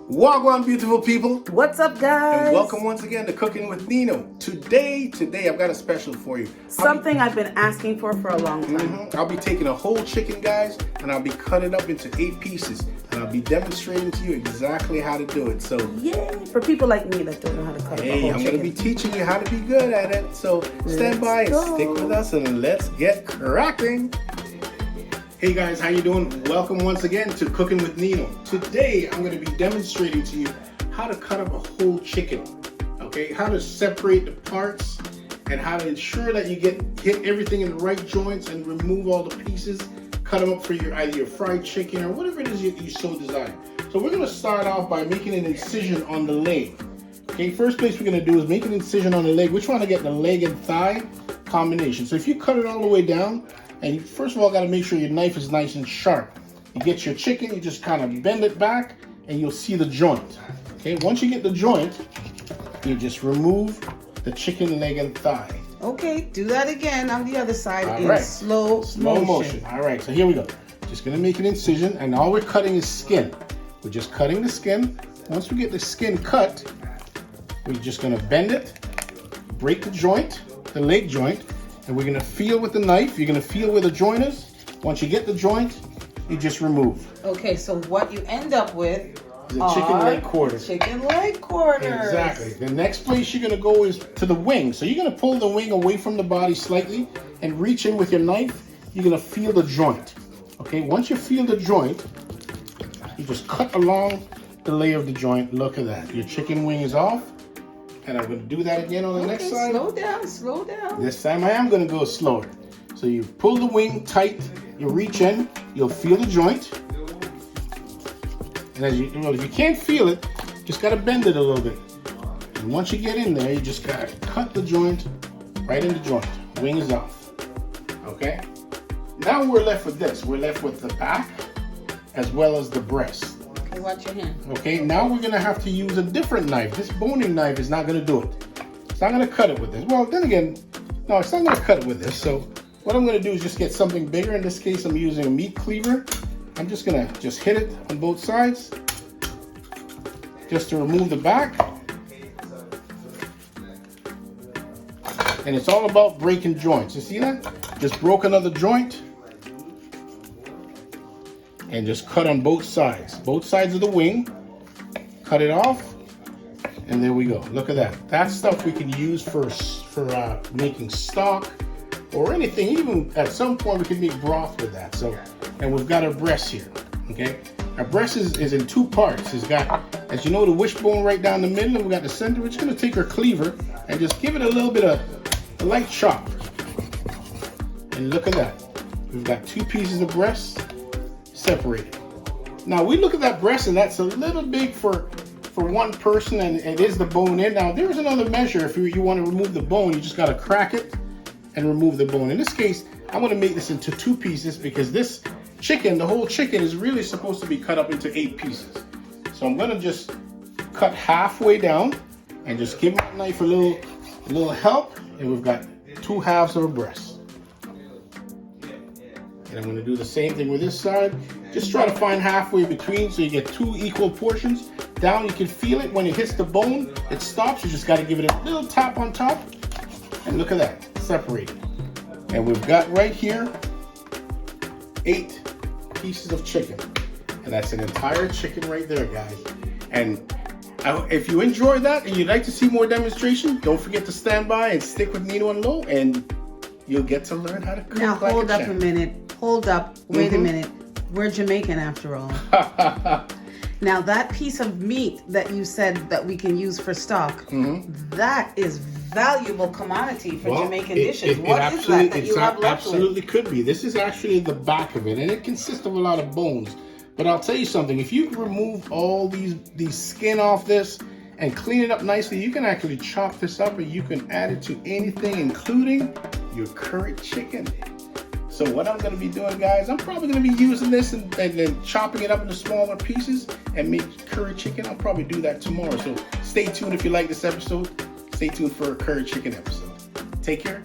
Wagwan, beautiful people. What's up, guys? And welcome once again to Cooking with Nino. Today I've got a special for you. Something I've been asking for a long time. I'll be taking a whole chicken, guys, and I'll be cutting it up into 8 pieces. And I'll be demonstrating to you exactly how to do it. So, yay! For people like me that don't know how to cut up a whole I'm chicken. going to be teaching you how to be good at it. So, stand by and stick with us and let's get cracking. Hey guys, how you doing? Welcome once again to Cooking with Nino. Today I'm going to be demonstrating to you how to cut up a whole chicken. Okay, how to separate the parts and how to ensure that you hit everything in the right joints and remove all the pieces. Cut them up for either your fried chicken or whatever it is you so desire. So we're going to start off by making an incision on the leg. Okay, first place we're going to do is make an incision on the leg. We're trying to get the leg and thigh combination. So if you cut it all the way down, and you first of all got to make sure your knife is nice and sharp. You get your chicken, you just kind of bend it back and you'll see the joint. Okay, once you get the joint, you just remove the chicken leg and thigh. Okay, do that again on the other side in slow motion. All right, so here we go. Just gonna make an incision, and all we're cutting is skin. We're just cutting the skin. Once we get the skin cut, we're just gonna bend it, break the joint, the leg joint, and we're gonna feel with the knife. You're gonna feel where the joint is. Once you get the joint, you just remove. Okay, so what you end up with the chicken leg quarters. Chicken leg quarters. Exactly. The next place you're gonna go is to the wing. So you're gonna pull the wing away from the body slightly and reach in with your knife. You're gonna feel the joint. Okay, once you feel the joint, you just cut along the layer of the joint. Look at that. Your chicken wing is off. And I'm going to do that again on the next side. Slow down. This time I am going to go slower. So you pull the wing tight, you reach in, you'll feel the joint. And as if you can't feel it, just got to bend it a little bit. And once you get in there, you just got to cut the joint right in the joint. Wing is off. Okay? Now we're left with this. We're left with the back as well as the breast. Okay, watch your hand. Okay, now we're gonna have to use a different knife. This boning knife is not gonna do it. It's not gonna cut it with this. Well, then again, no, it's not gonna cut it with this. So what I'm gonna do is just get something bigger. In this case, I'm using a meat cleaver. I'm just gonna hit it on both sides, just to remove the back. And it's all about breaking joints. You see that? Just broke another joint. And just cut on both sides of the wing. Cut it off, and there we go. Look at that. That stuff we can use for making stock or anything. Even at some point we can make broth with that. So, and we've got our breast here. Okay, our breast is in 2 parts. It's got, as you know, the wishbone right down the middle, and we got the center. We're just gonna take our cleaver and just give it a little bit of a light chop. And look at that. We've got 2 pieces of breast separated. Now we look at that breast and that's a little big for one person, and it is the bone in. Now there's another measure. If you want to remove the bone, you just got to crack it and remove the bone. In this case, I'm going to make this into 2 pieces because this chicken, the whole chicken, is really supposed to be cut up into 8 pieces. So I'm going to just cut halfway down and just give my knife a little help, and we've got 2 halves of a breast. And I'm going to do the same thing with this side. Just try to find halfway between so you get 2 equal portions. Down, you can feel it when it hits the bone. It stops. You just got to give it a little tap on top. And look at that, separated. And we've got right here 8 pieces of chicken. And that's an entire chicken right there, guys. And if you enjoyed that and you'd like to see more demonstration, don't forget to stand by and stick with Nino and Lo, and you'll get to learn how to cook. Now hold up a minute. Hold up. Wait a minute. We're Jamaican after all. Now that piece of meat that you said that we can use for stock, that is valuable commodity for Jamaican dishes. What is that you have left with? Absolutely could be. This is actually the back of it, and it consists of a lot of bones. But I'll tell you something. If you remove all these skin off this and clean it up nicely, you can actually chop this up and you can add it to anything, including your curry chicken. So what I'm going to be doing, guys, I'm probably going to be using this and then chopping it up into smaller pieces and make curry chicken. I'll probably do that tomorrow. So stay tuned if you like this episode. Stay tuned for a curry chicken episode. Take care.